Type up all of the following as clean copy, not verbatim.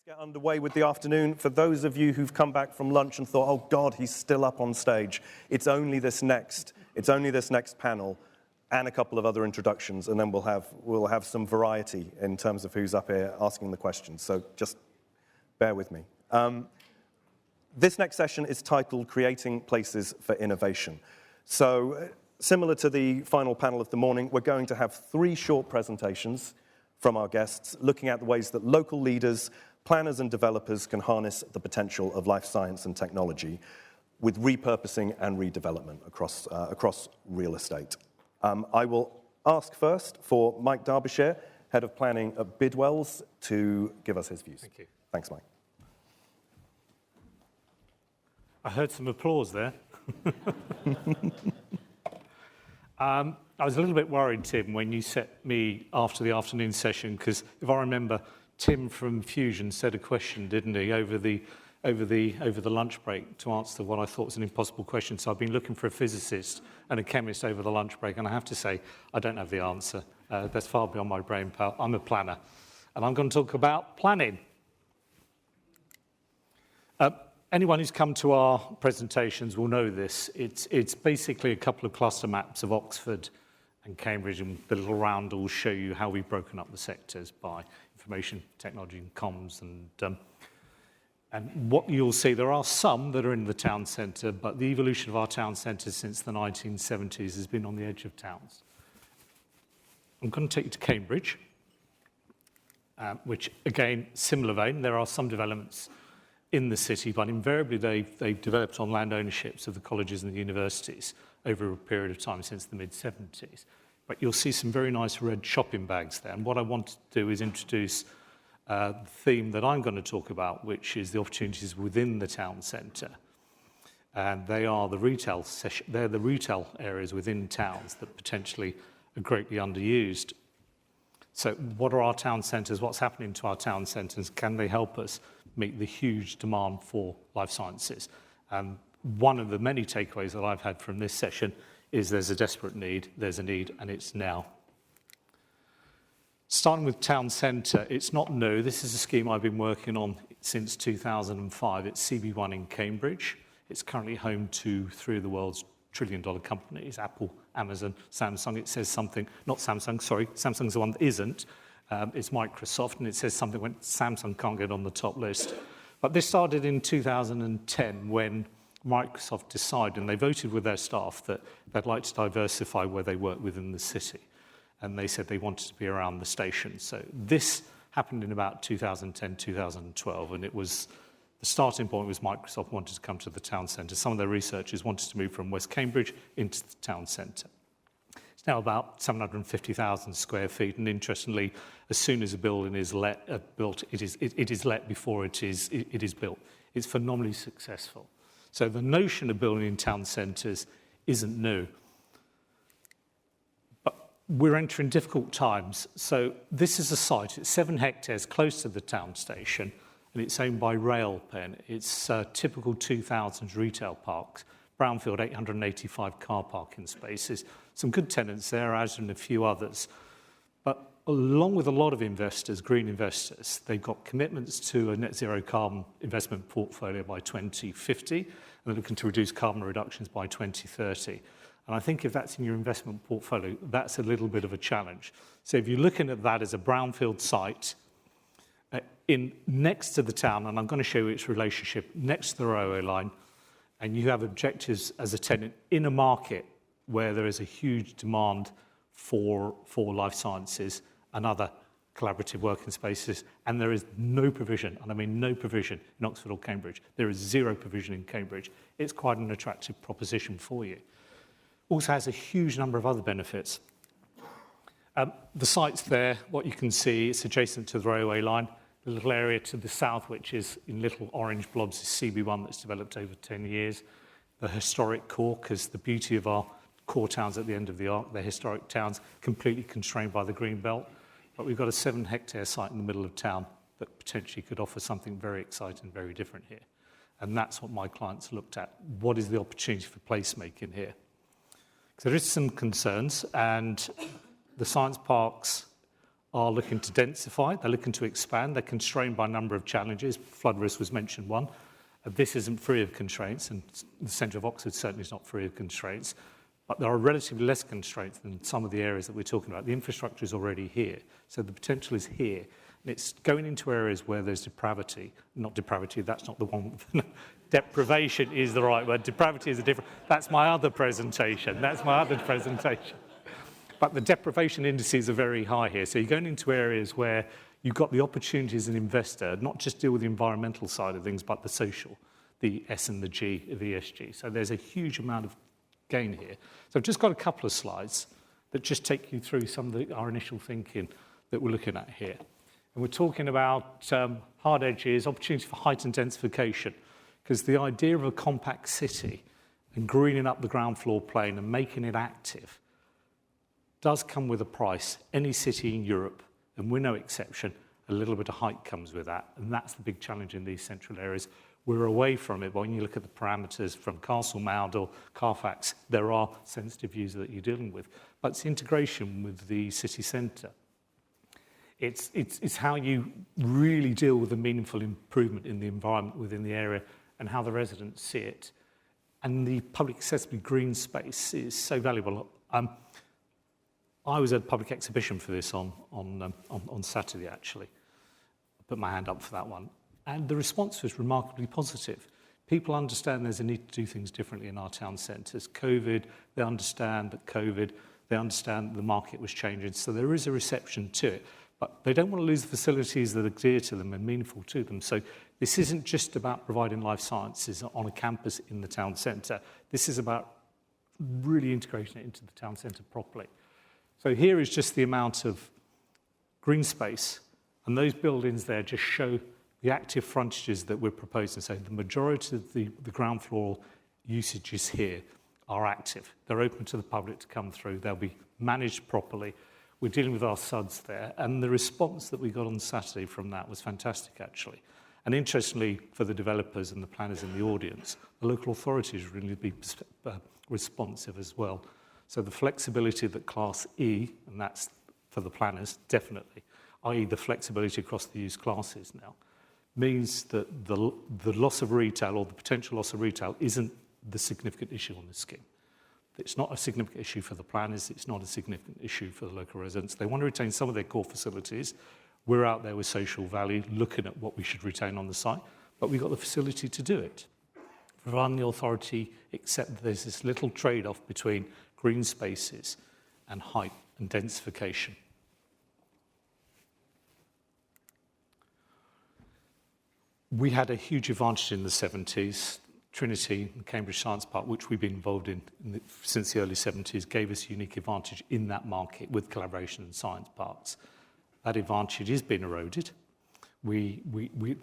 Get underway with the afternoon. For those of you who've come back from lunch and thought, oh God, he's still up on stage, it's only this next panel and a couple of other introductions, and then we'll have some variety in terms of who's up here asking the questions. So just bear with me. This next session is titled Creating Places for Innovation. So similar to the final panel of the morning, we're going to have 3 short presentations from our guests looking at the ways that local leaders, planners and developers can harness the potential of life science and technology with repurposing and redevelopment across real estate. I will ask first for Mike Derbyshire, Head of Planning at Bidwells, to give us his views. Thank you. Thanks, Mike. I heard some applause there. I was a little bit worried, Tim, when you set me after the afternoon session, because if I remember, Tim from Fusion said a question, didn't he, over the lunch break to answer what I thought was an impossible question. So I've been looking for a physicist and a chemist over the lunch break, and I have to say, I don't have the answer. That's far beyond my brain power. I'm a planner, and I'm going to talk about planning. Anyone who's come to our presentations will know this. It's basically a couple of cluster maps of Oxford and Cambridge, and the little roundels show you how we've broken up the sectors by information technology and comms. And what you'll see, there are some that are in the town centre, but the evolution of our town centres since the 1970s has been on the edge of towns. I'm going to take you to Cambridge, which, again, similar vein. There are some developments in the city, but invariably they've developed on land ownerships of the colleges and the universities over a period of time since the mid-70s. But you'll see some very nice red shopping bags there. And what I want to do is introduce the theme that I'm going to talk about, which is the opportunities within the town centre. And they are the retail they're the retail areas within towns that potentially are greatly underused. So what are our town centres? What's happening to our town centres? Can they help us meet the huge demand for life sciences? One of the many takeaways that I've had from this session is there's a desperate need, there's a need, and it's now. Starting with town centre, it's not new. This is a scheme I've been working on since 2005. It's CB1 in Cambridge. It's currently home to 3 of the world's trillion-dollar companies, Apple, Amazon, Samsung. It says something, not Samsung, sorry, Samsung's the one that isn't. It's Microsoft, and it says something when Samsung can't get on the top list. But this started in 2010 when Microsoft decided, and they voted with their staff, that they'd like to diversify where they work within the city. And they said they wanted to be around the station. So this happened in about 2010, 2012, and it was the starting point was Microsoft wanted to come to the town centre. Some of their researchers wanted to move from West Cambridge into the town centre. It's now about 750,000 square feet, and interestingly, as soon as a building is built, it is let before it is built. It's phenomenally successful. So the notion of building in town centres isn't new. But we're entering difficult times. So this is a site, it's 7 hectares close to the town station, and it's owned by Railpen. It's typical 2000s retail parks. Brownfield, 885 car parking spaces. Some good tenants there, as and a few others. But along with a lot of investors, green investors, they've got commitments to a net zero carbon investment portfolio by 2050, and they're looking to reduce carbon reductions by 2030. And I think if that's in your investment portfolio, that's a little bit of a challenge. So if you're looking at that as a brownfield site, next to the town, and I'm going to show you its relationship next to the railway line, and you have objectives as a tenant in a market where there is a huge demand for life sciences and other collaborative working spaces, and there is no provision, and I mean no provision in Oxford or Cambridge. There is zero provision in Cambridge. It's quite an attractive proposition for you. Also has a huge number of other benefits. The site's there, what you can see, it's adjacent to the railway line. The little area to the south, which is in little orange blobs, is CB1 that's developed over 10 years. The historic core, because the beauty of our core towns at the end of the arc, they're historic towns, completely constrained by the green belt. But we've got a 7-hectare site in the middle of town that potentially could offer something very exciting, very different here. And that's what my clients looked at. What is the opportunity for placemaking here? Because there is some concerns, and the science parks are looking to densify, they're looking to expand, they're constrained by a number of challenges. Flood risk was mentioned one. This isn't free of constraints, and the centre of Oxford certainly is not free of constraints, but there are relatively less constraints than some of the areas that we're talking about. The infrastructure is already here, so the potential is here. And it's going into areas where there's depravity. Not depravity, that's not the one. Deprivation is the right word. Depravity is a different. That's my other presentation. But the deprivation indices are very high here. So you're going into areas where you've got the opportunity as an investor, not just deal with the environmental side of things, but the social, the S and the G of ESG. So there's a huge amount of gain here. So I've just got a couple of slides that just take you through some of our initial thinking that we're looking at here. And we're talking about hard edges, opportunity for heightened densification, because the idea of a compact city and greening up the ground floor plane and making it active does come with a price. Any city in Europe, and we're no exception, a little bit of height comes with that, and that's the big challenge in these central areas. We're away from it, but when you look at the parameters from Castle Mound or Carfax, there are sensitive views that you're dealing with. But it's integration with the city centre. It's how you really deal with the meaningful improvement in the environment within the area and how the residents see it. And the public accessible green space is so valuable. I was at a public exhibition for this on Saturday, actually. I put my hand up for that one. And the response was remarkably positive. People understand there's a need to do things differently in our town centres. COVID, they understand that COVID, they understand the market was changing. So there is a reception to it. But they don't want to lose the facilities that are dear to them and meaningful to them. So this isn't just about providing life sciences on a campus in the town centre. This is about really integrating it into the town centre properly. So here is just the amount of green space, and those buildings there just show the active frontages that we're proposing. So the majority of the ground floor usages here are active. They're open to the public to come through. They'll be managed properly. We're dealing with our SUDs there, and the response that we got on Saturday from that was fantastic, actually. And interestingly, for the developers and the planners in the audience, the local authorities really be responsive as well. So the flexibility that Class E, and that's for the planners, definitely, i.e. the flexibility across the use classes now, means that the loss of retail or the potential loss of retail isn't the significant issue on this scheme. It's not a significant issue for the planners. It's not a significant issue for the local residents. They want to retain some of their core facilities. We're out there with social value, looking at what we should retain on the site, but we've got the facility to do it. Providing the authority accept that there's this little trade-off between green spaces and height and densification. We had a huge advantage in the 70s. Trinity and Cambridge Science Park, which we've been involved in since the early 70s, gave us a unique advantage in that market with collaboration and science parks. That advantage is being eroded. The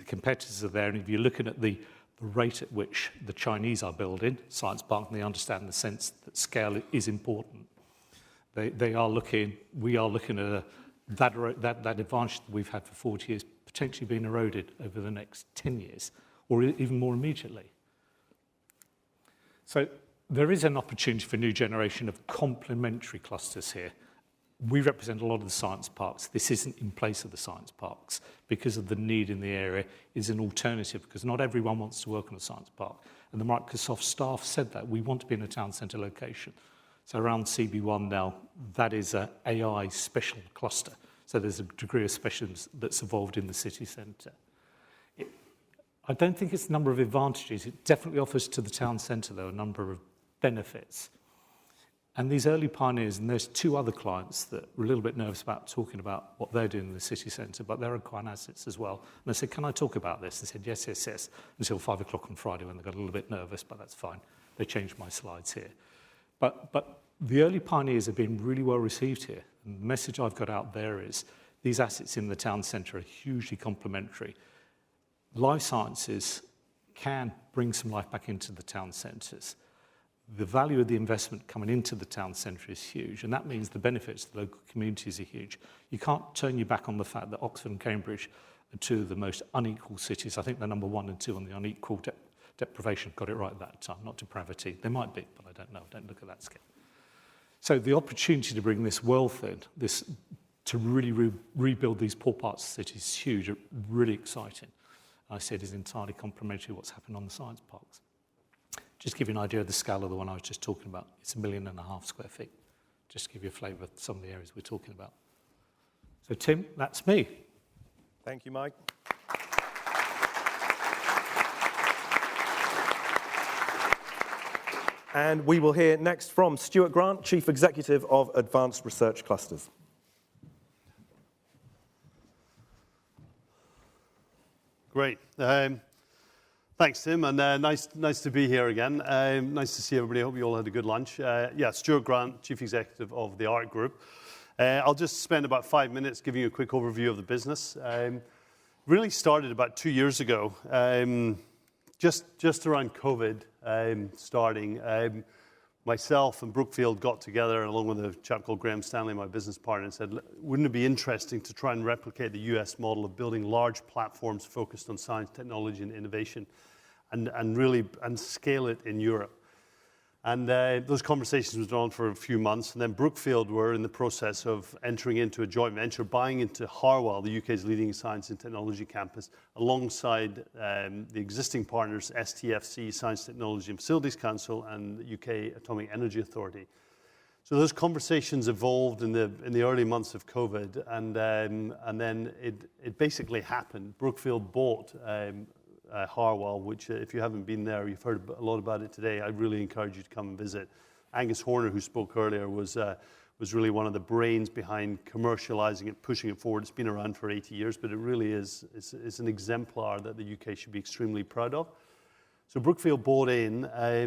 competitors are there, and if you're looking at the rate at which the Chinese are building science park, and they understand the sense that scale is important. We are looking at that advantage that we've had for 40 years potentially being eroded over the next 10 years, or even more immediately. So there is an opportunity for a new generation of complementary clusters here. We represent a lot of the science parks. This isn't in place of the science parks because of the need in the area is an alternative, because not everyone wants to work on a science park. And the Microsoft staff said that. We want to be in a town centre location. So around CB1 now, that is an AI special cluster. So there's a degree of specialism that's evolved in the city centre. I don't think it's a number of advantages. It definitely offers to the town centre, though, a number of benefits. And these early pioneers, and there's two other clients that were a little bit nervous about talking about what they're doing in the city centre, but they're acquiring assets as well. And they said, can I talk about this? They said, yes, yes, yes, until 5 o'clock on Friday when they got a little bit nervous, but that's fine. They changed my slides here. But the early pioneers have been really well received here. And the message I've got out there is these assets in the town centre are hugely complementary. Life sciences can bring some life back into the town centres. The value of the investment coming into the town centre is huge, and that means the benefits to the local communities are huge. You can't turn your back on the fact that Oxford and Cambridge are two of the most unequal cities. I think they're number 1 and 2 on the unequal deprivation. Got it right that time, not depravity. They might be, but I don't know. Don't look at that scale. So the opportunity to bring this wealth in, this to really rebuild these poor parts of the city is huge, really exciting. I see it as entirely complementary to what's happened on the science parks. Just to give you an idea of the scale of the one I was just talking about, it's 1.5 million square feet. Just to give you a flavour of some of the areas we're talking about. So Tim, that's me. Thank you, Mike. And we will hear next from Stuart Grant, Chief Executive of Advanced Research Clusters. Great. Thanks, Tim, and nice to be here again. Nice to see everybody. I hope you all had a good lunch. Stuart Grant, Chief Executive of the ARC Group. I'll just spend about 5 minutes giving you a quick overview of the business. Really started about 2 years ago, just around COVID starting. Myself and Brookfield got together, along with a chap called Graham Stanley, my business partner, and said, wouldn't it be interesting to try and replicate the US model of building large platforms focused on science, technology, and innovation, and scale it in Europe? And those conversations went on for a few months, and then Brookfield were in the process of entering into a joint venture, buying into Harwell, the UK's leading science and technology campus, alongside the existing partners, STFC, Science, Technology and Facilities Council, and the UK Atomic Energy Authority. So those conversations evolved in the early months of COVID, and then it basically happened. Brookfield bought Harwell, which if you haven't been there, you've heard a lot about it today. I really encourage you to come and visit. Angus Horner, who spoke earlier, was really one of the brains behind commercializing it, pushing it forward. It's been around for 80 years, but it really is an exemplar that the UK should be extremely proud of. So Brookfield bought in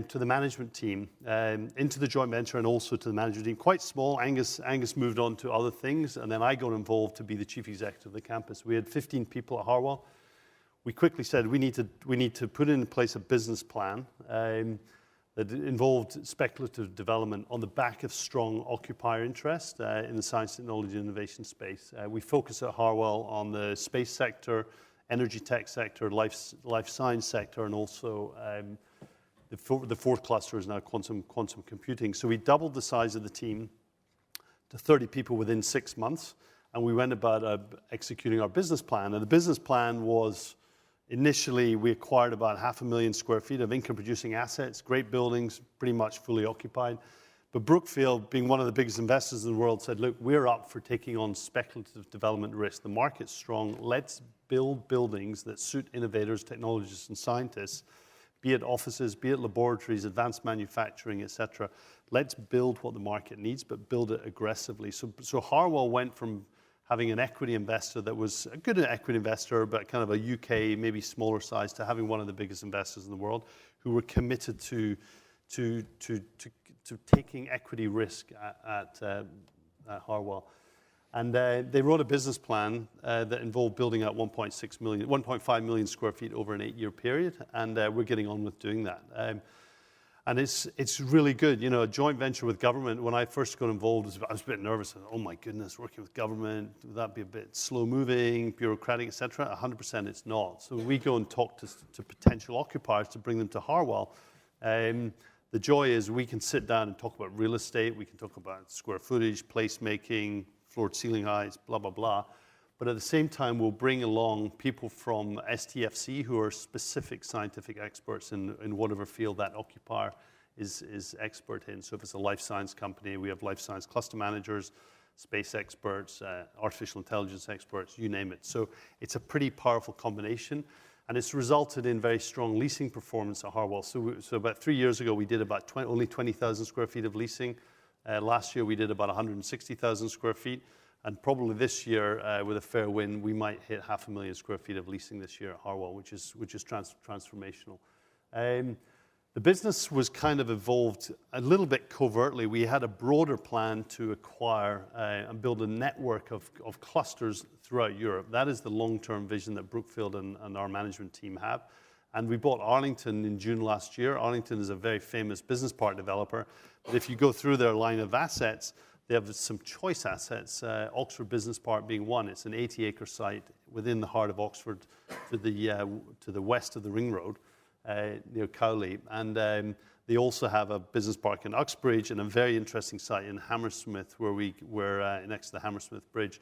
to the management team, into the joint venture, and also to the management team. Quite small. Angus moved on to other things, and then I got involved to be the chief executive of the campus. We had 15 people at Harwell. We quickly said we need to put in place a business plan that involved speculative development on the back of strong occupier interest in the science, technology, and innovation space. We focus at Harwell on the space sector, energy tech sector, life science sector, and also the fourth cluster is now quantum computing. So we doubled the size of the team to 30 people within 6 months, and we went about executing our business plan. And the business plan was, initially, we acquired about 500,000 square feet of income-producing assets, great buildings, pretty much fully occupied. But Brookfield, being one of the biggest investors in the world, said, look, we're up for taking on speculative development risk. The market's strong. Let's build buildings that suit innovators, technologists, and scientists, be it offices, be it laboratories, advanced manufacturing, et cetera. Let's build what the market needs, but build it aggressively. So Harwell went from having an equity investor that was a good equity investor, but kind of a UK, maybe smaller size, to having one of the biggest investors in the world who were committed to taking equity risk at Harwell. And they wrote a business plan that involved building out 1.5 million square feet over an 8-year period, and we're getting on with doing that. And it's really good. You know, a joint venture with government, when I first got involved, I was a bit nervous. Oh my goodness, working with government, would that be a bit slow-moving, bureaucratic, et cetera? 100% it's not. So we go and talk to potential occupiers to bring them to Harwell. The joy is we can sit down and talk about real estate. We can talk about square footage, placemaking, floor-to-ceiling heights, blah, blah, blah. But at the same time, we'll bring along people from STFC who are specific scientific experts in whatever field that occupier is expert in. So if it's a life science company, we have life science cluster managers, space experts, artificial intelligence experts, you name it. So it's a pretty powerful combination, and it's resulted in very strong leasing performance at Harwell. So about 3 years ago, we did about only 20,000 square feet of leasing. Last year, we did about 160,000 square feet. And probably this year, with a fair wind, we might hit 500,000 square feet of leasing this year at Harwell, which is transformational. The business was kind of evolved a little bit covertly. We had a broader plan to acquire and build a network of clusters throughout Europe. That is the long-term vision that Brookfield and our management team have. And we bought Arlington in June last year. Arlington is a very famous business park developer. But if you go through their line of assets, they have some choice assets, Oxford Business Park being one. It's an 80-acre site within the heart of Oxford to the west of the Ring Road, near Cowley. And They also have a business park in Uxbridge and a very interesting site in Hammersmith, where we're next to the Hammersmith Bridge.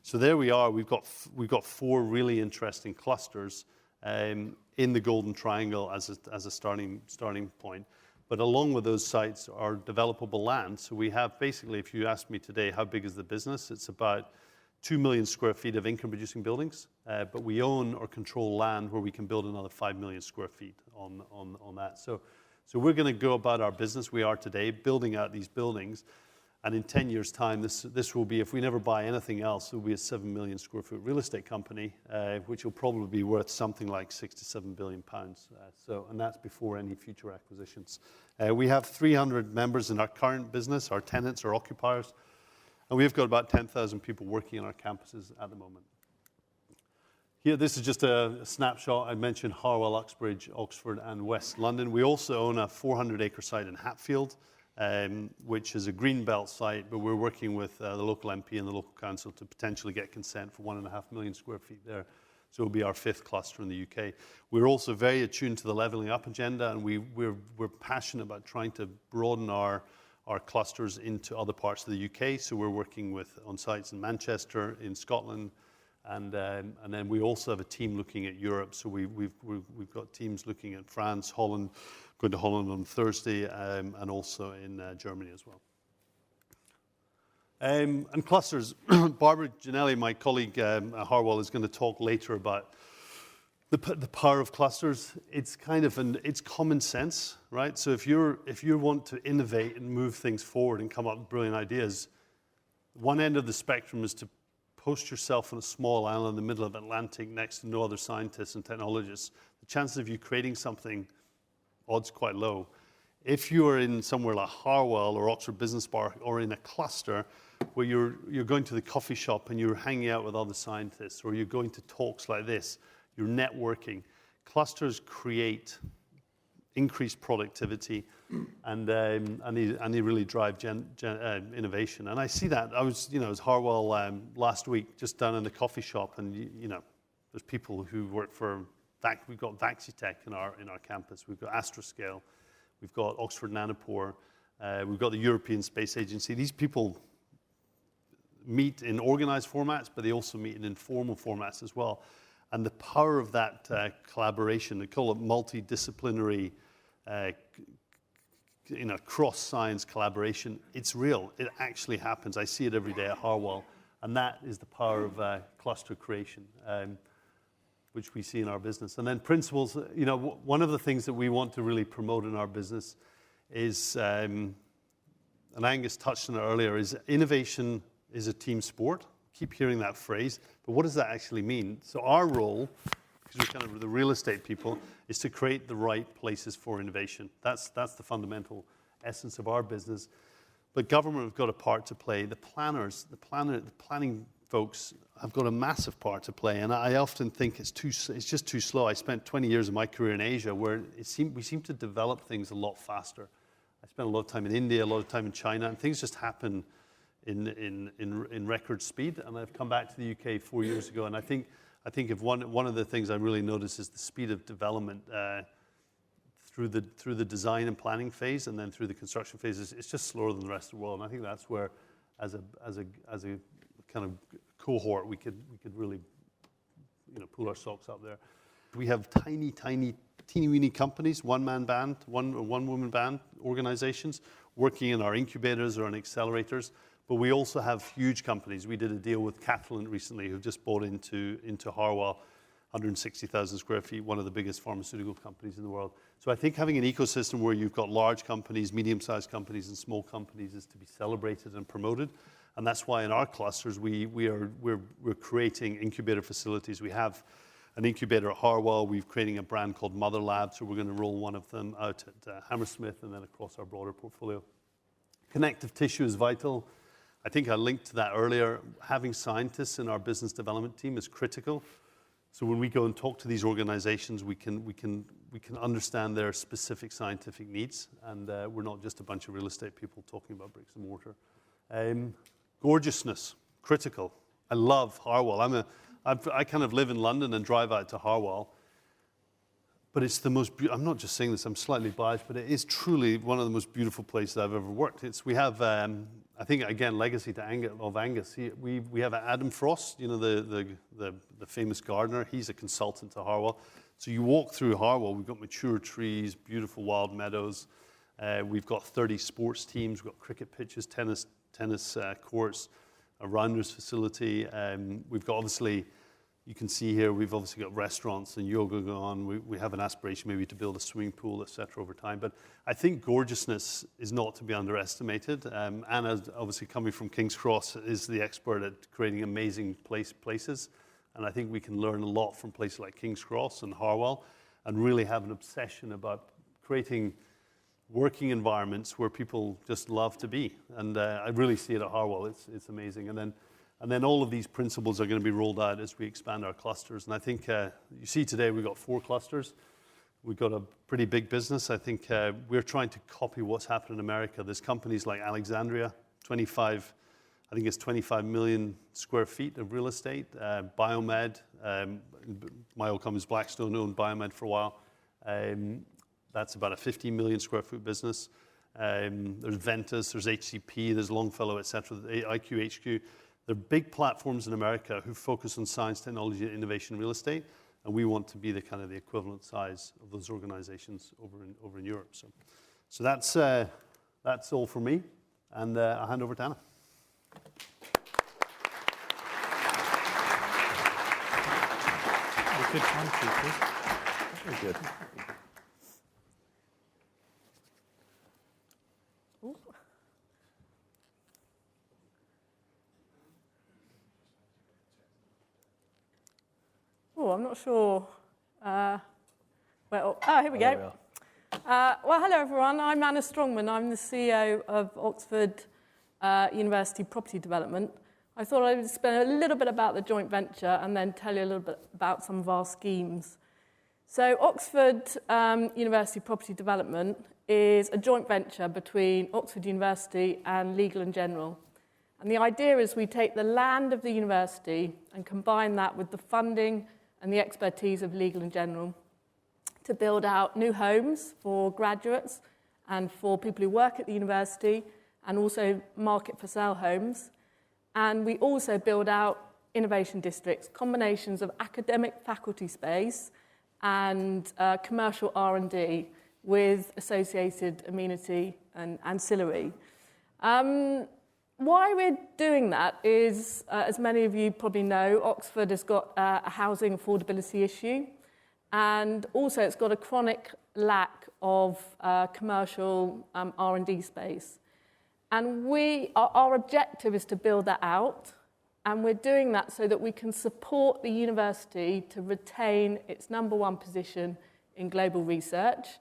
So there we are. We've got 4 really interesting clusters in the Golden Triangle as a starting point. But along with those sites are developable land. So we have basically, if you ask me today, how big is the business? It's about 2 million square feet of income-producing buildings. But we own or control land where we can build another 5 million square feet on that. So we're going to go about our business we are today, building out these buildings. And in 10 years' time, this will be, if we never buy anything else, it will be a 7 million square foot real estate company, which will probably be worth something like £6 to £7 billion. And that's before any future acquisitions. We have 300 members in our current business, our tenants, our occupiers, and we've got about 10,000 people working on our campuses at the moment. Here, this is just a snapshot. I mentioned Harwell, Uxbridge, Oxford, and West London. We also own a 400-acre site in Hatfield, which is a greenbelt site, but we're working with the local MP and the local council to potentially get consent for 1.5 million square feet there. So it'll be our 5th cluster in the UK. We're also very attuned to the levelling up agenda, and we're passionate about trying to broaden our clusters into other parts of the UK. So we're working on sites in Manchester, in Scotland, and then we also have a team looking at Europe. So we've got teams looking at France, Holland, going to Holland on Thursday, and also in Germany as well. And clusters. Barbara Ginelli, my colleague at Harwell, is going to talk later about the power of clusters. It's it's common sense, right? So if you want to innovate and move things forward and come up with brilliant ideas, one end of the spectrum is to post yourself on a small island in the middle of the Atlantic next to no other scientists and technologists. The chances of you creating something, odds quite low. If you are in somewhere like Harwell or Oxford Business Park or in a cluster where you're going to the coffee shop and you're hanging out with other scientists, or you're going to talks like this, you're networking, clusters create increased productivity and they really drive innovation. And I see that. I was Harwell last week, just down in the coffee shop, and there's people who work for we've got Vaxitech in our campus. We've got Astroscale. We've got Oxford Nanopore. We've got the European Space Agency. These people meet in organized formats, but they also meet in informal formats as well. And the power of that collaboration, they call it multidisciplinary, cross-science collaboration. It's real. It actually happens. I see it every day at Harwell. And that is the power of cluster creation, which we see in our business. And then principles, one of the things that we want to really promote in our business is, and Angus touched on it earlier, is innovation is a team sport. Keep hearing that phrase, but what does that actually mean? So our role, because we're kind of the real estate people, is to create the right places for innovation. That's the fundamental essence of our business. But government have got a part to play. The planning folks have got a massive part to play, and I often think it's just too slow. I spent 20 years of my career in Asia, where we seem to develop things a lot faster. I spent a lot of time in India, a lot of time in China, and things just happen in record speed. And I've come back to the UK 4 years ago, and I think if one of the things I really notice is the speed of development through the design and planning phase, and then through the construction phase. It's just slower than the rest of the world. And I think that's where, as a kind of cohort, we could really pull our socks up there. We have teeny-weeny companies, one-man band, one-woman band organizations working in our incubators or in accelerators. But we also have huge companies. We did a deal with Catalent recently, who've just bought into Harwell, 160,000 square feet, one of the biggest pharmaceutical companies in the world. So I think having an ecosystem where you've got large companies, medium-sized companies, and small companies is to be celebrated and promoted. And that's why in our clusters we're creating incubator facilities. We have an incubator at Harwell. We're creating a brand called Mother Lab, so we're going to roll one of them out at Hammersmith and then across our broader portfolio. Connective tissue is vital. I think I linked to that earlier. Having scientists in our business development team is critical. So when we go and talk to these organizations, we can understand their specific scientific needs, and we're not just a bunch of real estate people talking about bricks and mortar. Gorgeousness, critical. I love Harwell. I kind of live in London and drive out to Harwell. but it's the most, I'm not just saying this, I'm slightly biased, but it is truly one of the most beautiful places I've ever worked. We have, I think, again, legacy of Angus. We have Adam Frost, you know, the famous gardener. He's a consultant to Harwell. So you walk through Harwell, we've got mature trees, beautiful wild meadows. We've got 30 sports teams. We've got cricket pitches, tennis courts, a rounders facility. We've got, obviously, you can see here, we've obviously got restaurants and yoga going on. We have an aspiration maybe to build a swimming pool, et cetera, over time. But I think gorgeousness is not to be underestimated. Anna, obviously coming from King's Cross, is the expert at creating amazing places. And I think we can learn a lot from places like King's Cross and Harwell, and really have an obsession about creating working environments where people just love to be. And I really see it at Harwell. It's amazing. And then all of these principles are going to be rolled out as we expand our clusters. And I think you see today we've got 4 clusters. We've got a pretty big business. I think we're trying to copy what's happened in America. There's companies like Alexandria, 25 million square feet of real estate. Biomed, my old company Blackstone owned Biomed for a while. That's about a 50 million square foot business. There's Ventus, there's HCP, there's Longfellow, et cetera, IQHQ. They're big platforms in America who focus on science, technology, innovation, and real estate, and we want to be the kind of the equivalent size of those organizations over in Europe. So that's all for me, and I'll hand over to Anna. Good time, please. Very good. Oh, I'm not sure. Here we go. Well, hello, everyone. I'm Anna Strongman. I'm the CEO of Oxford University Property Development. I thought I would spend a little bit about the joint venture and then tell you a little bit about some of our schemes. So Oxford University Property Development is a joint venture between Oxford University and Legal & General. And the idea is we take the land of the university and combine that with the funding and the expertise of Legal & General to build out new homes for graduates and for people who work at the university, and also market for sale homes. And we also build out innovation districts, combinations of academic faculty space and commercial R&D with associated amenity and ancillary. Why we're doing that is, as many of you probably know, Oxford has got a housing affordability issue, and also it's got a chronic lack of commercial R&D space. And our objective is to build that out, and we're doing that so that we can support the university to retain its #1 position in global research.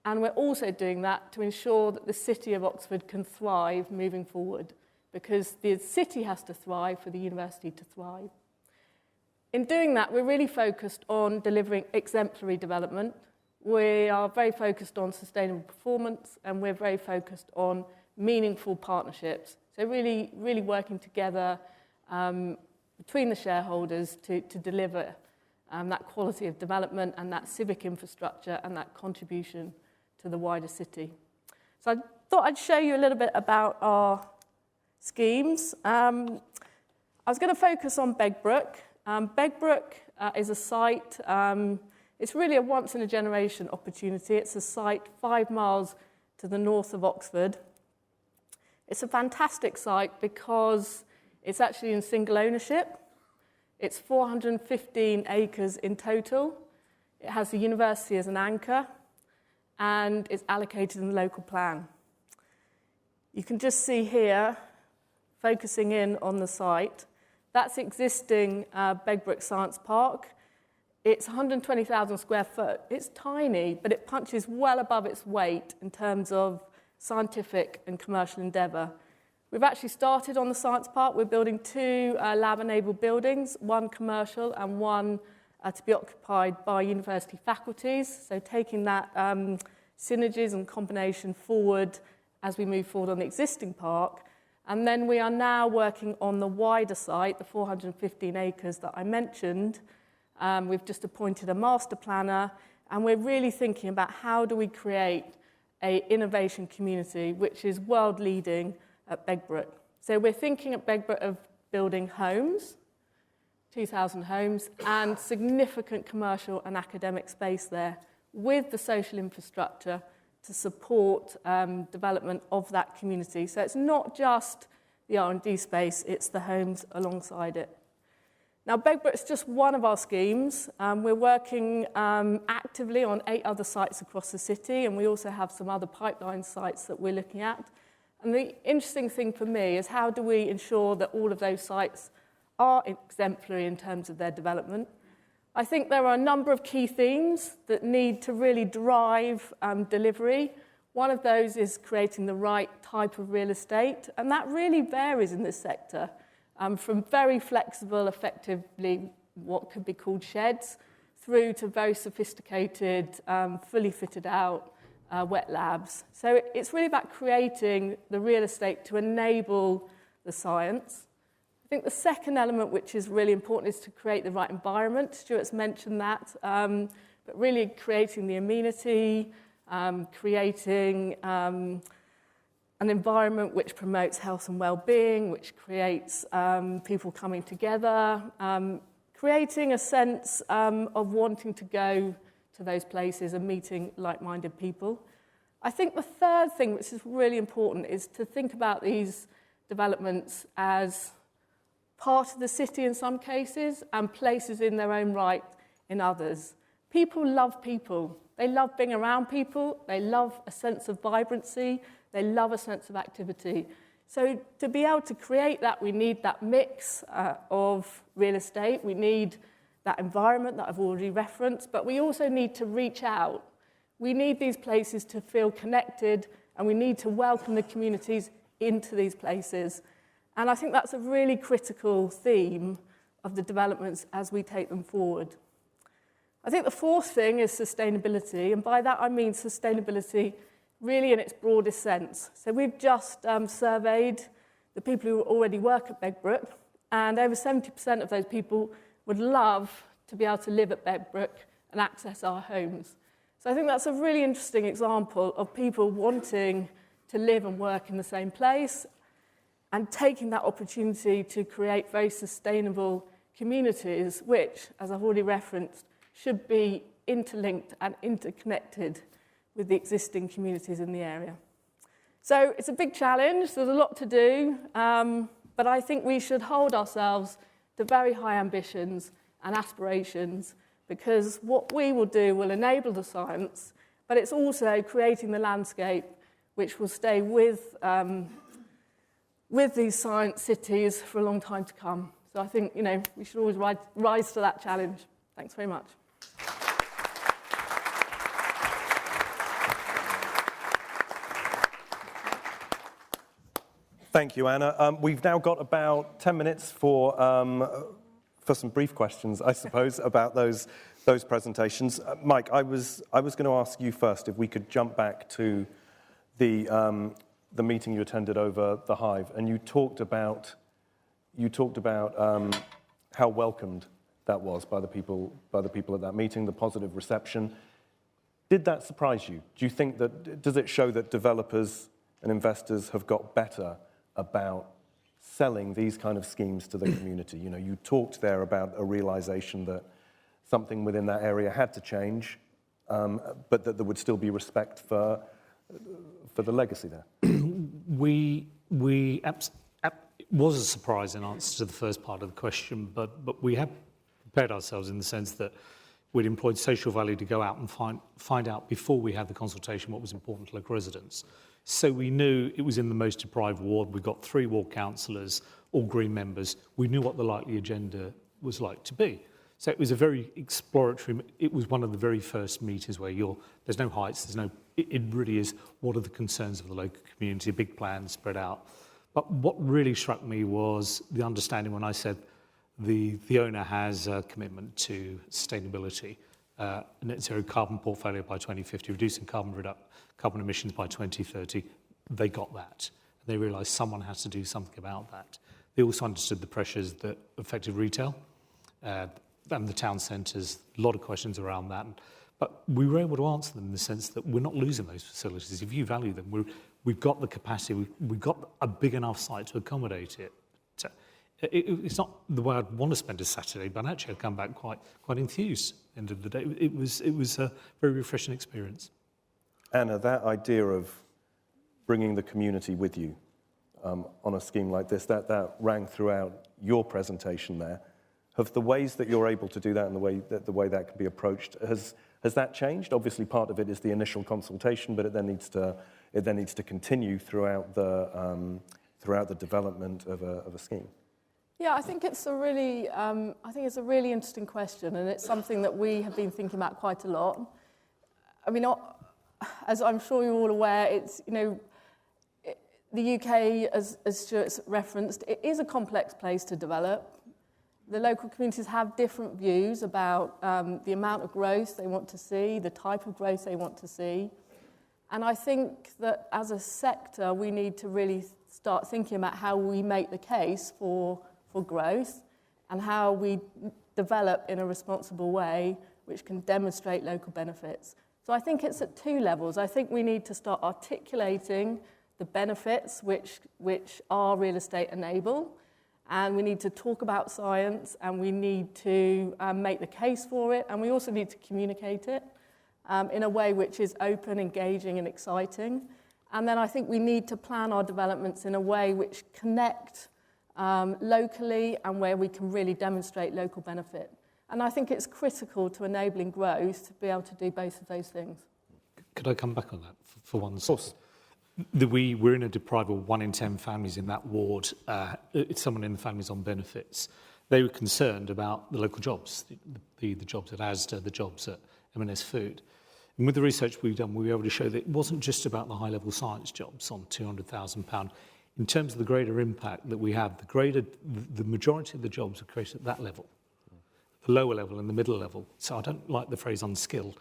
And we're also doing that to ensure that the city of Oxford can thrive moving forward, because the city has to thrive for the university to thrive. In doing that, we're really focused on delivering exemplary development. We are very focused on sustainable performance, and we're very focused on meaningful partnerships. So really, really working together between the shareholders to deliver that quality of development and that civic infrastructure and that contribution to the wider city. So I thought I'd show you a little bit about our schemes. I was going to focus on Begbrook. Begbrook is a site, it's really a once-in-a-generation opportunity. It's a site 5 miles to the north of Oxford. It's a fantastic site because it's actually in single ownership. It's 415 acres in total. It has the university as an anchor, and it's allocated in the local plan. You can just see here, focusing in on the site, that's existing Begbrook Science Park. It's 120,000 square foot. It's tiny, but it punches well above its weight in terms of scientific and commercial endeavour. We've actually started on the science park. We're building 2 lab-enabled buildings, 1 commercial and 1 to be occupied by university faculties. So taking that synergies and combination forward as we move forward on the existing park. And then we are now working on the wider site, the 415 acres that I mentioned. We've just appointed a master planner, And we're really thinking about how do we create an innovation community which is world leading at Begbrook. So we're thinking at Begbrook of building homes, 2,000 homes, and significant commercial and academic space there with the social infrastructure to support development of that community. So it's not just the R&D space, it's the homes alongside it. Now, Begbrook is just one of our schemes. We're working actively on 8 other sites across the city, and we also have some other pipeline sites that we're looking at. And the interesting thing for me is how do we ensure that all of those sites are exemplary in terms of their development. I think there are a number of key themes that need to really drive delivery. One of those is creating the right type of real estate, and that really varies in this sector. From very flexible, effectively what could be called sheds, through to very sophisticated, fully fitted out wet labs. So it's really about creating the real estate to enable the science. I think the second element, which is really important, is to create the right environment. Stuart's mentioned that, but really creating the amenity, creating an environment which promotes health and well-being, which creates people coming together, creating a sense of wanting to go to those places and meeting like-minded people. I think the third thing, which is really important, is to think about these developments as part of the city in some cases and places in their own right in others. People love people. They love being around people. They love a sense of vibrancy. They love a sense of activity. So to be able to create that, we need that mix of real estate. We need that environment that I've already referenced, but we also need to reach out. We need these places to feel connected, and we need to welcome the communities into these places. And I think that's a really critical theme of the developments as we take them forward. I think the fourth thing is sustainability, and by that I mean sustainability really in its broadest sense. So we've just surveyed the people who already work at Begbrook, and over 70% of those people would love to be able to live at Begbrook and access our homes. So I think that's a really interesting example of people wanting to live and work in the same place and taking that opportunity to create very sustainable communities, which, as I've already referenced, should be interlinked and interconnected with the existing communities in the area. So it's a big challenge, there's a lot to do, but I think we should hold ourselves to very high ambitions and aspirations, because what we will do will enable the science, but it's also creating the landscape which will stay with these science cities for a long time to come. So I think, we should always rise to that challenge. Thanks very much. Thank you, Anna. We've now got about 10 minutes for some brief questions, I suppose, about those presentations. Mike, I was going to ask you first if we could jump back to the meeting you attended over the Hive, and you talked about how welcomed that was by the people at that meeting, the positive reception. Did that surprise you? Do you think does it show that developers and investors have got better about selling these kind of schemes to the community? You talked there about a realization that something within that area had to change, but that there would still be respect for the legacy there. It was a surprise in answer to the first part of the question, but we have prepared ourselves in the sense that we'd employed social value to go out and find out before we had the consultation what was important to local residents. So we knew it was in the most deprived ward. We got 3 ward councillors, all Green members. We knew what the likely agenda was like to be. So it was a very exploratory, it was one of the very first meetings where there's no heights, it really is what are the concerns of the local community, a big plan spread out. But what really struck me was the understanding when I said the owner has a commitment to sustainability, a net zero carbon portfolio by 2050, reducing carbon emissions by 2030. They got that. They realised someone has to do something about that. They also understood the pressures that affected retail and the town centres, a lot of questions around that. But we were able to answer them in the sense that we're not losing those facilities. If you value them, we've got the capacity, we've got a big enough site to accommodate it. It's not the way I'd want to spend a Saturday, but actually I'd come back quite enthused at the end of the day. It was a very refreshing experience. Anna, that idea of bringing the community with you on a scheme like this, that rang throughout your presentation there. Have the ways that you're able to do that and the way that can be approached, has that changed? Obviously, part of it is the initial consultation, but it then needs to continue throughout the development of a scheme. Yeah, I think it's a really interesting question, and it's something that we have been thinking about quite a lot. I mean, as I'm sure you're all aware, it's the UK, as Stuart's referenced, it is a complex place to develop. The local communities have different views about the amount of growth they want to see, the type of growth they want to see. And I think that as a sector, we need to really start thinking about how we make the case for growth and how we develop in a responsible way which can demonstrate local benefits. So I think it's at two levels. I think we need to start articulating the benefits which our real estate enable, and we need to talk about science, and we need to make the case for it, and we also need to communicate it in a way which is open, engaging, and exciting. And then I think we need to plan our developments in a way which connect locally and where we can really demonstrate local benefit. And I think it's critical to enabling growth to be able to do both of those things. Could I come back on that for one second? We're in a deprived 1 in 10 families in that ward. It's someone in the families on benefits. They were concerned about the local jobs, the jobs at Asda, the jobs at M&S Food. And with the research we've done, we were able to show that it wasn't just about the high-level science jobs on £200,000. In terms of the greater impact that we have, the majority of the jobs are created at that level, the lower level and the middle level. So I don't like the phrase unskilled.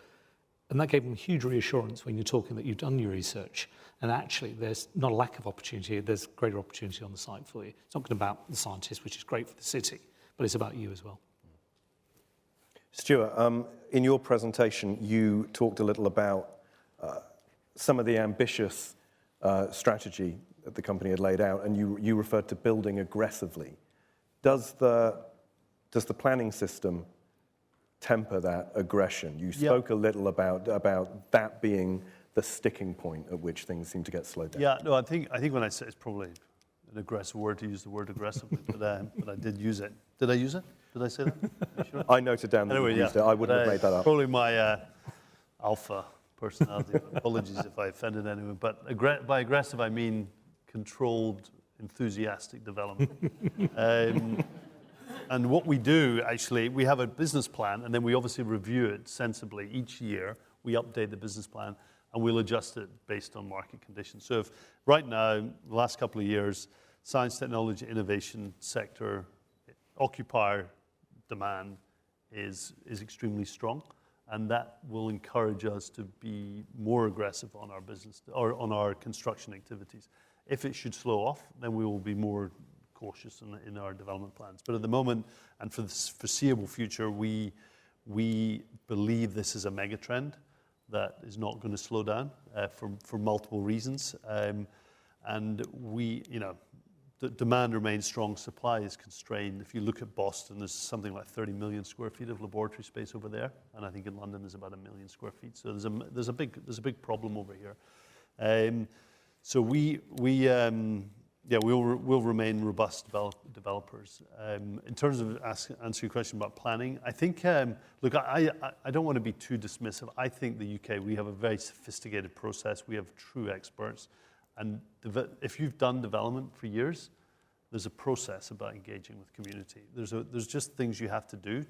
And that gave them huge reassurance when you're talking that you've done your research. And actually, there's not a lack of opportunity, there's greater opportunity on the site for you. It's not about the scientists, which is great for the city, but it's about you as well. Stuart, in your presentation, you talked a little about some of the ambitious strategy that the company had laid out, and you referred to building aggressively. Does the planning system temper that aggression? You spoke a little about that being the sticking point at which things seem to get slowed down. Yeah, no, I think when I say it's probably an aggressive word to use the word aggressively, but I did use it. Did I use it? Did I say that? Are you sure? I noted down that you used it. I wouldn't have made that up. Probably my alpha personality. Apologies if I offended anyone. But by aggressive, I mean controlled, enthusiastic development. And what we do, actually, we have a business plan, and then we obviously review it sensibly each year. We update the business plan, and we'll adjust it based on market conditions. So if right now, the last couple of years, science, technology, innovation sector, occupier demand is extremely strong, and that will encourage us to be more aggressive on our business or on our construction activities. If it should slow off, then we will be more cautious in our development plans. But at the moment, and for the foreseeable future, we believe this is a mega trend that is not going to slow down for multiple reasons. And the demand remains strong, supply is constrained. If you look at Boston, there's something like 30 million square feet of laboratory space over there, and I think in London there's about 1 million square feet. So there's a big problem over here. So we'll remain robust developers. In terms of answering your question about planning, I think, look, I don't want to be too dismissive. I think the UK, we have a very sophisticated process. We have true experts. And if you've done development for years, there's a process about engaging with community. There's just things you have to do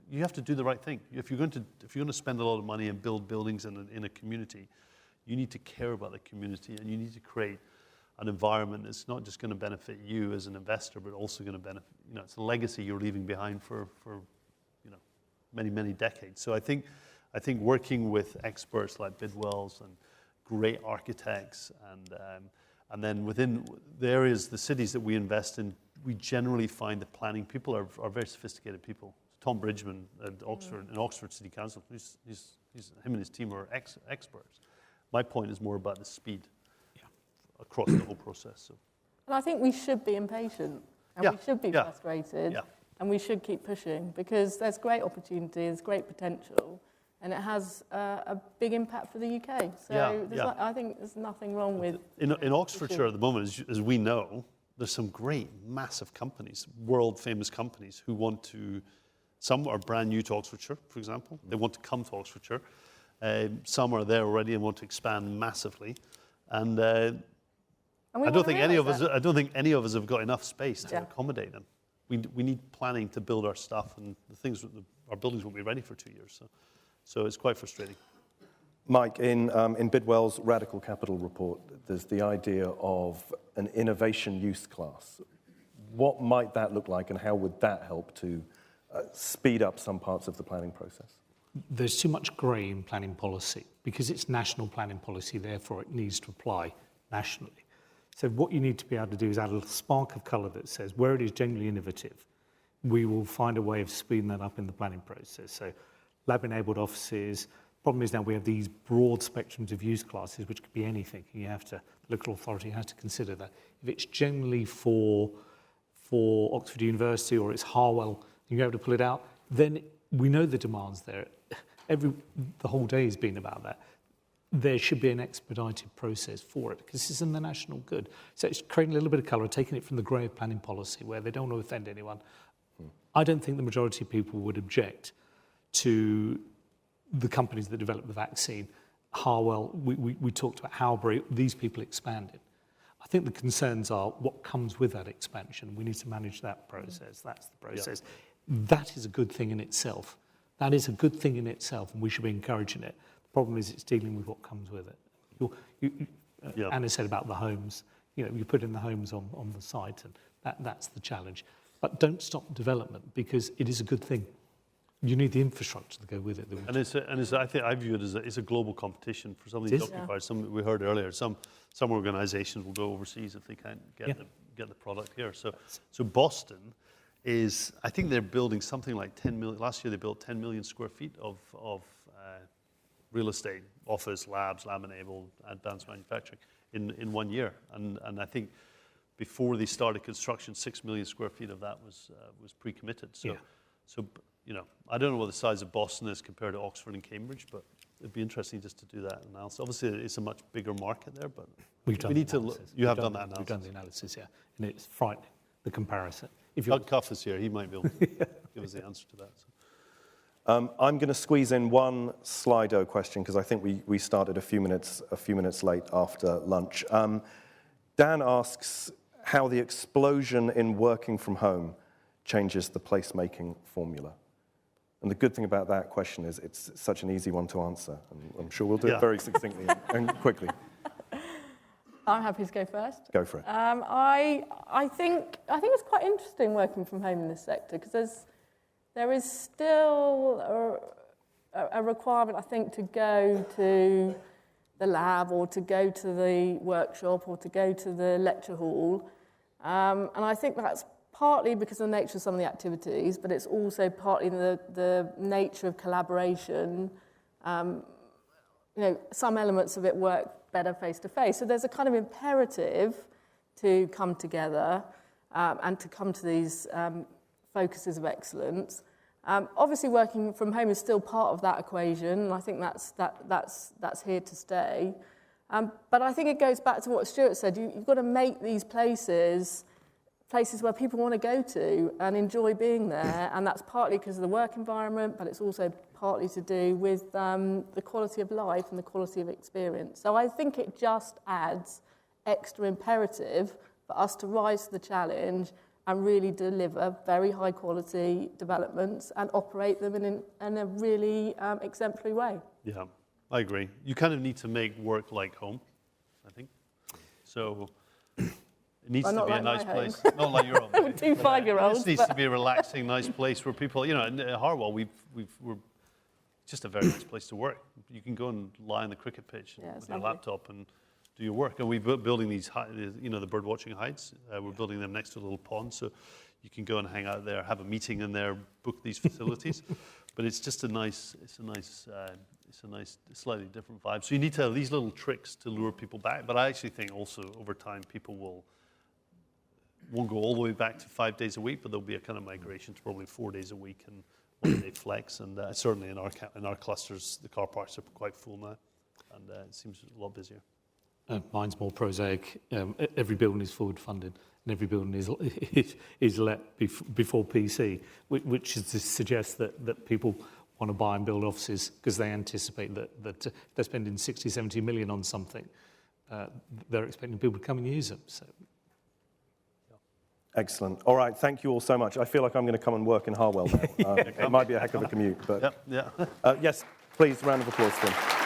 you have to do the right thing. If you're going to spend a lot of money and build buildings in a community, you need to care about the community, and you need to create an environment that's not just going to benefit you as an investor, but also going to benefit, it's a legacy you're leaving behind for many, many decades. So I think working with experts like Bidwell's and great architects, and then within the areas, the cities that we invest in, we generally find that planning people are very sophisticated people. Tom Bridgman at Oxford, in Oxford City Council. Him and his team are experts. My point is more about the speed across the whole process. So. And I think we should be impatient, and we should be frustrated, and we should keep pushing, because there's great opportunity, there's great potential, and it has a big impact for the UK. So I think there's nothing wrong with... In Oxfordshire at the moment, as we know, there's some great, massive companies, world-famous companies, who want to... Some are brand new to Oxfordshire, for example. They want to come to Oxfordshire. Some are there already and want to expand massively. And I don't think any of us have got enough space to accommodate them. We need planning to build our stuff, and our buildings won't be ready for 2 years. So it's quite frustrating. Mike, in Bidwell's Radical Capital report, there's the idea of an innovation use class. What might that look like, and how would that help to speed up some parts of the planning process? There's too much grey in planning policy, because it's national planning policy, therefore it needs to apply nationally. So what you need to be able to do is add a little spark of colour that says where it is genuinely innovative, we will find a way of speeding that up in the planning process. So lab-enabled offices. Problem is now we have these broad spectrums of use classes, which could be anything. The local authority has to consider that. If it's generally for Oxford University, or it's Harwell, you're able to pull it out, then we know the demand's there. The whole day has been about that. There should be an expedited process for it, because it's in the national good. So it's creating a little bit of colour, taking it from the grey of planning policy, where they don't want to offend anyone. I don't think the majority of people would object to the companies that develop the vaccine. Harwell, we talked about Howbury, these people expanded. I think the concerns are what comes with that expansion. We need to manage that process. That's the process. Yeah. That is a good thing in itself. That is a good thing in itself, and we should be encouraging it. The problem is it's dealing with what comes with it. Anna said about the homes. You put in the homes on the site, and that's the challenge. But don't stop development, because it is a good thing. You need the infrastructure to go with it. I view it as it's a global competition for some of these occupiers. We heard earlier, some organisations will go overseas if they can't get the product here. So Boston is, I think they're building something like 10 million. Last year they built 10 million square feet of real estate, office, labs, lab-enabled, advanced manufacturing in 1 year. And I think before they started construction, 6 million square feet of that was pre-committed. So I don't know what the size of Boston is compared to Oxford and Cambridge, but it'd be interesting just to do that analysis. Obviously, it's a much bigger market there, but we need to look. You have done that analysis. We've done the analysis, and it's frightening, the comparison. If Doug Cuff is here, he might be able to give us the answer to that. So. I'm going to squeeze in one Slido question, because I think we started a few minutes late after lunch. Dan asks how the explosion in working from home changes the placemaking formula. And the good thing about that question is it's such an easy one to answer. And I'm sure we'll do it very succinctly and quickly. I'm happy to go first. Go for it. I think it's quite interesting working from home in this sector, because there is still a requirement, I think, to go to the lab, or to go to the workshop, or to go to the lecture hall. And I think that's partly because of the nature of some of the activities, but it's also partly the nature of collaboration. Some elements of it work better face-to-face. So there's a kind of imperative to come together and to come to these focuses of excellence. Obviously, working from home is still part of that equation, and I think that's here to stay. But I think it goes back to what Stuart said. You've got to make these places where people want to go to and enjoy being there, and that's partly because of the work environment, but it's also partly to do with the quality of life and the quality of experience. So I think it just adds extra imperative for us to rise to the challenge and really deliver very high quality developments and operate them in a really exemplary way. Yeah, I agree. You kind of need to make work like home, I think. So it needs to be a nice place. Not like your own. 2 5-year-olds. It needs to be a relaxing, nice place where people, in Harwell, we're just a very nice place to work. You can go and lie on the cricket pitch with your laptop and do your work. And we're building these, the bird watching heights. We're building them next to a little pond. So you can go and hang out there, have a meeting in there, book these facilities. But it's just a nice, slightly different vibe. So you need to have these little tricks to lure people back. But I actually think also over time people won't go all the way back to 5 days a week, but there'll be a kind of migration to probably 4 days a week and 1 day flex. And certainly in our clusters, the car parks are quite full now, and it seems a lot busier. Mine's more prosaic. Every building is forward funded, and every building is let before PC, which is to suggest that people want to buy and build offices because they anticipate that they're spending 60, 70 million on something. They're expecting people to come and use them. So. Excellent. All right, thank you all so much. I feel like I'm going to come and work in Harwell now. It might be a heck of a commute, but Yeah. yes, please, round of applause for them.